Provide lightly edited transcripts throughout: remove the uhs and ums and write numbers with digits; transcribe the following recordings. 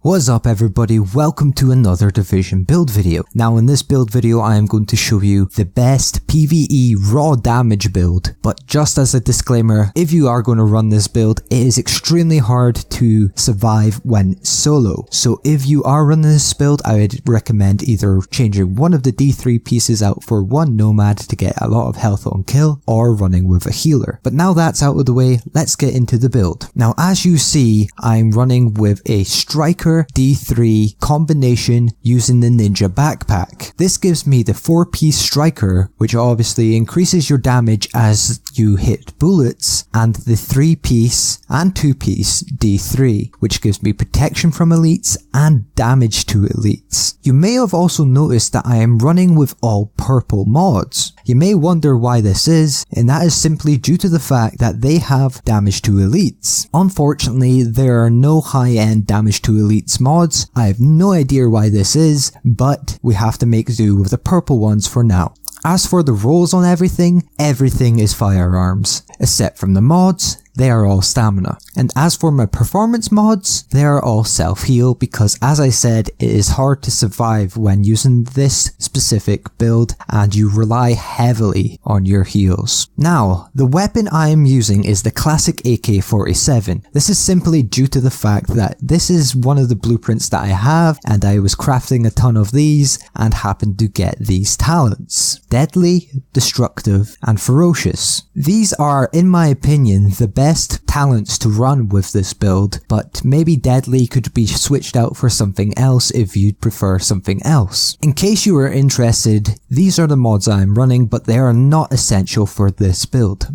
What's up everybody, welcome to another Division build video. Now in this build video I am going to show you the best PvE raw damage build, but just as a disclaimer, if you are going to run this build, it is extremely hard to survive when solo. So if you are running this build, I would recommend either changing one of the D3 pieces out for one nomad to get a lot of health on kill, or running with a healer. But now that's out of the way, let's get into the build. Now as you see, I'm running with a striker D3 combination using the ninja backpack. This gives me the 4-piece striker, which obviously increases your damage as you hit bullets, and the 3-piece and 2-piece D3, which gives me protection from elites and damage to elites. You may have also noticed that I am running with all purple mods. You may wonder why this is, and that is simply due to the fact that they have damage to elites. Unfortunately, there are no high-end damage to elites mods. I have no idea why this is, but we have to make do with the purple ones for now. As for the rolls on everything is firearms. Except from the mods, they are all stamina. And as for my performance mods, they are all self-heal because as I said, it is hard to survive when using this specific build and you rely heavily on your heals. Now, the weapon I am using is the classic AK-47. This is simply due to the fact that this is one of the blueprints that I have and I was crafting a ton of these and happened to get these talents. Deadly, destructive, and ferocious. These are, in my opinion, the best talents to run with this build, but maybe Deadly could be switched out for something else if you'd prefer something else. In case you are interested, these are the mods I am running, but they are not essential for this build.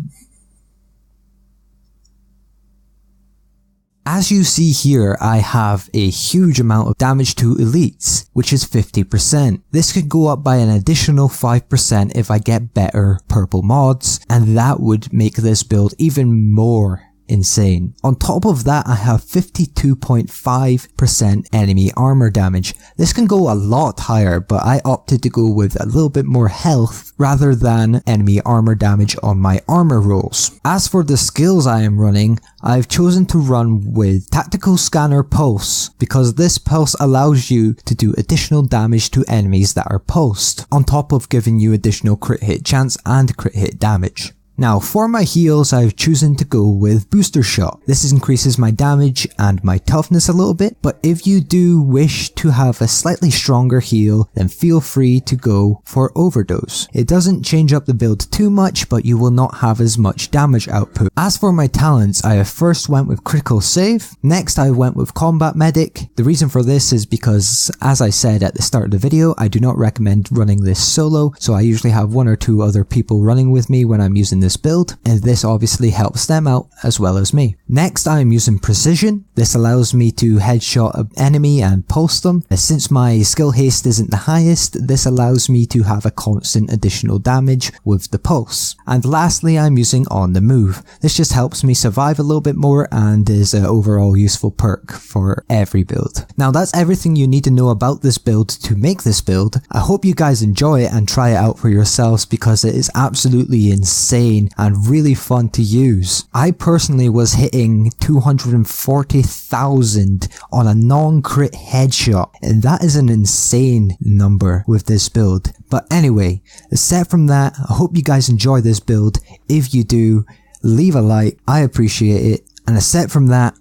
As you see here, I have a huge amount of damage to elites, which is 50%. This could go up by an additional 5% if I get better purple mods, and that would make this build even more insane. On top of that, I have 52.5% enemy armor damage. This can go a lot higher, but I opted to go with a little bit more health rather than enemy armor damage on my armor rolls. As for the skills I am running, I've chosen to run with Tactical Scanner Pulse because this pulse allows you to do additional damage to enemies that are pulsed, on top of giving you additional crit hit chance and crit hit damage. Now for my heals, I've chosen to go with Booster Shot. This increases my damage and my toughness a little bit, but if you do wish to have a slightly stronger heal, then feel free to go for Overdose. It doesn't change up the build too much, but you will not have as much damage output. As for my talents, I first went with Critical Save, next I went with Combat Medic. The reason for this is because, as I said at the start of the video, I do not recommend running this solo, so I usually have one or two other people running with me when I'm using this build, and this obviously helps them out as well as me. Next I am using Precision. This allows me to headshot an enemy and pulse them. Since my skill haste isn't the highest, this allows me to have a constant additional damage with the pulse. And lastly, I'm using On the Move. This just helps me survive a little bit more and is an overall useful perk for every build. Now that's everything you need to know about this build to make this build. I hope you guys enjoy it and try it out for yourselves because it is absolutely insane and really fun to use. I personally was hitting 240,000 on a non-crit headshot, and that is an insane number with this build. But anyway, aside from that, I hope you guys enjoy this build. If you do, leave a like, I appreciate it. And aside from that,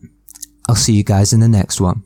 I'll see you guys in the next one.